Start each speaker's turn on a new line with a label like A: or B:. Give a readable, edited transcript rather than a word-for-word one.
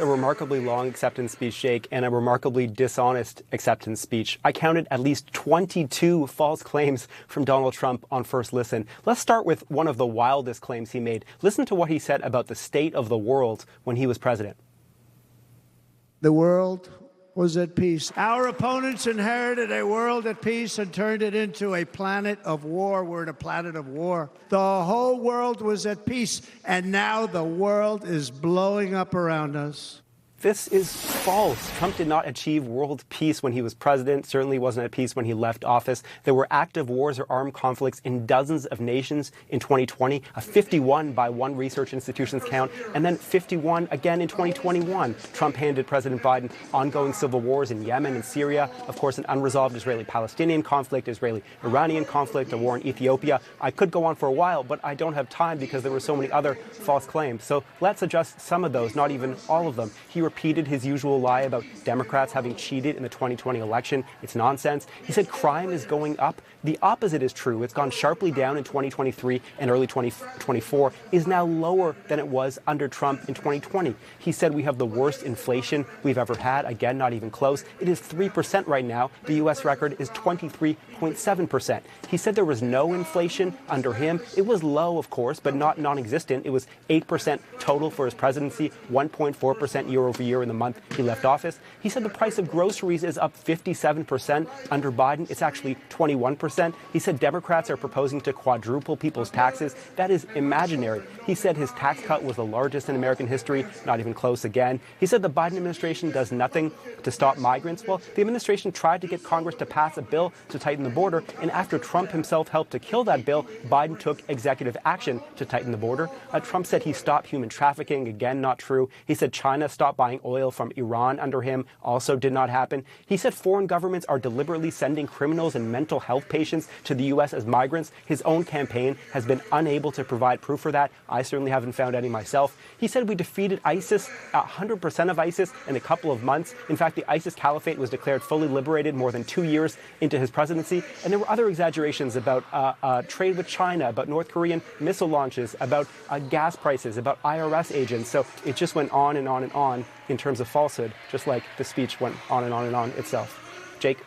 A: A remarkably long acceptance speech, Jake, and a remarkably dishonest acceptance speech. I counted at least 22 false claims from Donald Trump on first listen. Let's start with one of the wildest claims he made. Listen to what he said about the state of the world when he was president.
B: The world was at peace. Our opponents inherited a world at peace and turned it into a planet of war. We're in a planet of war. The whole world was at peace, and now the world is blowing up around us.
A: This is false. Trump did not achieve world peace when he was president, certainly wasn't at peace when he left office. There were active wars or armed conflicts in dozens of nations in 2020, 51 by one research institution's count, and then 51 again in 2021. Trump handed President Biden ongoing civil wars in Yemen and Syria, of course, an unresolved Israeli-Palestinian conflict, Israeli-Iranian conflict, a war in Ethiopia. I could go on for a while, but I don't have time because there were so many other false claims. So let's adjust some of those, not even all of them. He repeated his usual lie about Democrats having cheated in the 2020 election. It's nonsense. He said crime is going up. The opposite is true. It's gone sharply down in 2023 and early 2024, is now lower than it was under Trump in 2020. He said we have the worst inflation we've ever had. Again, not even close. It is 3% right now. The U.S. record is 23.7%. He said there was no inflation under him. It was low, of course, but not non-existent. It was 8% total for his presidency, 1.4% year over year in the month he left office. He said the price of groceries is up 57% under Biden. It's actually 21%. He said Democrats are proposing to quadruple people's taxes. That is imaginary. He said his tax cut was the largest in American history, not even close again. He said the Biden administration does nothing to stop migrants. Well, the administration tried to get Congress to pass a bill to tighten the border, and after Trump himself helped to kill that bill, Biden took executive action to tighten the border. Trump said he stopped human trafficking. Again, not true. He said China stopped buying oil from Iran under him. Also did not happen. He said foreign governments are deliberately sending criminals and mental health patients to the U.S. as migrants. His own campaign has been unable to provide proof for that. I certainly haven't found any myself. He said we defeated ISIS, 100% of ISIS, in a couple of months. In fact, the ISIS caliphate was declared fully liberated more than 2 years into his presidency. And there were other exaggerations about trade with China, about North Korean missile launches, about gas prices, about IRS agents. So it just went on and on and on in terms of falsehood, just like the speech went on and on and on itself. Jake?